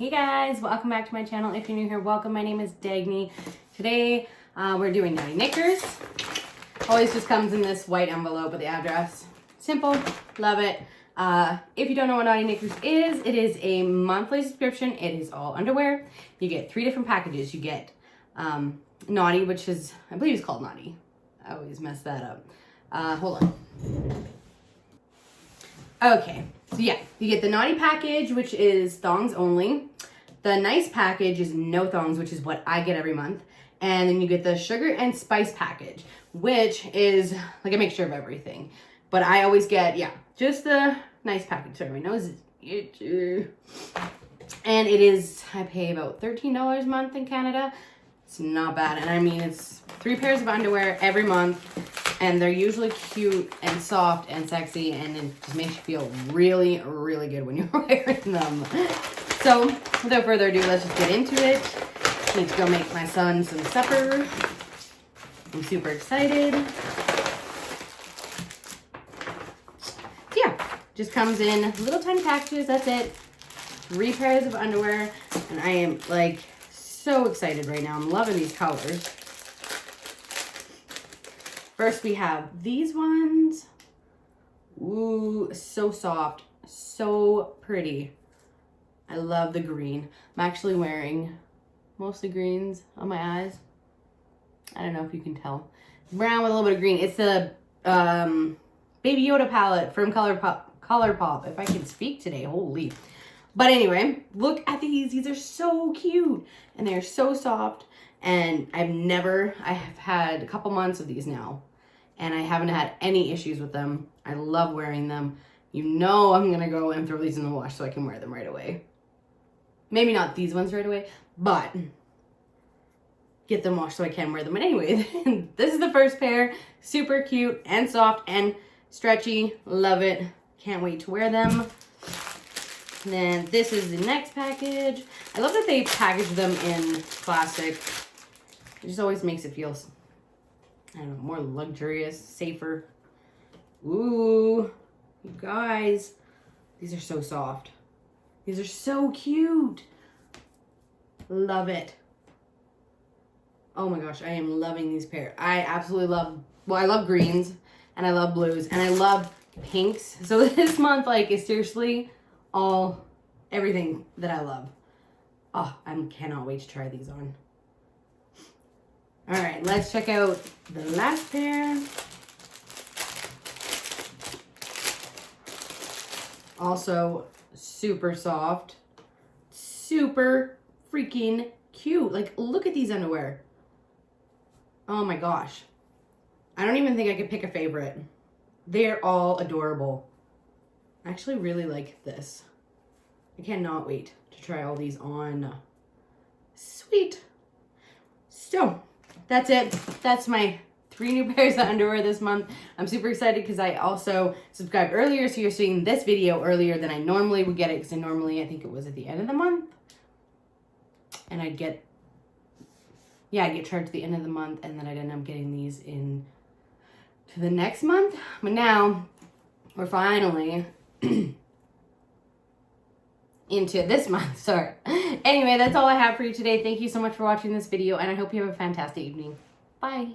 Hey guys, welcome back to my channel. If you're new here, welcome. My name is Dagny. Today we're doing Knotty Knickers. Always just comes in this white envelope with the address. Simple, love it. If you don't know what Knotty Knickers is, it is a monthly subscription. It is all underwear. You get 3 different packages. You get Knotty, which is, I believe it's called Knotty. I always mess that up. Hold on. Okay, so yeah, you get the Knotty package, which is thongs only. The nice package is no thongs, which is what I get every month. And then you get the sugar and spice package, which is like a mixture of everything. But I always get, yeah, just the nice package. Sorry, my nose is itchy. And it is, I pay about $13 a month in Canada. It's not bad. And I mean, it's 3 pairs of underwear every month. And they're usually cute and soft and sexy. And it just makes you feel really, really good when you're wearing them. So, without further ado, let's just get into it. Need to go make my son some supper. I'm super excited. So yeah, just comes in little tiny packages. That's it. 3 pairs of underwear. And I am like so excited right now. I'm loving these colors. First, we have these ones. Ooh, so soft, so pretty. I love the green. I'm actually wearing mostly greens on my eyes. I don't know if you can tell. Brown with a little bit of green. It's the Baby Yoda palette from ColourPop. If I can speak today, holy. But anyway, look at these. These are so cute. And they're so soft. And I have had a couple months of these now. And I haven't had any issues with them. I love wearing them. You know I'm going to go and throw these in the wash so I can wear them right away. Maybe not these ones right away, but get them washed so I can wear them. But anyway, this is the first pair. Super cute and soft and stretchy. Love it. Can't wait to wear them. And then this is the next package. I love that they package them in plastic. It just always makes it feel, I don't know, more luxurious, safer. Ooh, you guys, these are so soft. These are so cute. Love it. Oh my gosh, I am loving these pair. I absolutely love, well, I love greens and I love blues and I love pinks. So this month, like, is seriously everything that I love. Oh, I cannot wait to try these on. All right, let's check out the last pair. Also super soft, super freaking cute. Like, look at these underwear. Oh my gosh. I don't even think I could pick a favorite. They're all adorable. I actually really like this. I cannot wait to try all these on. Sweet. So, that's it. That's my 3 new pairs of underwear this month. I'm super excited because I also subscribed earlier, so you're seeing this video earlier than I normally would get it, because I think it was at the end of the month. And I'd get charged at the end of the month, and then I'd end up getting these in to the next month. But now, we're finally into this month, sorry. Anyway, that's all I have for you today. Thank you so much for watching this video, and I hope you have a fantastic evening. Bye.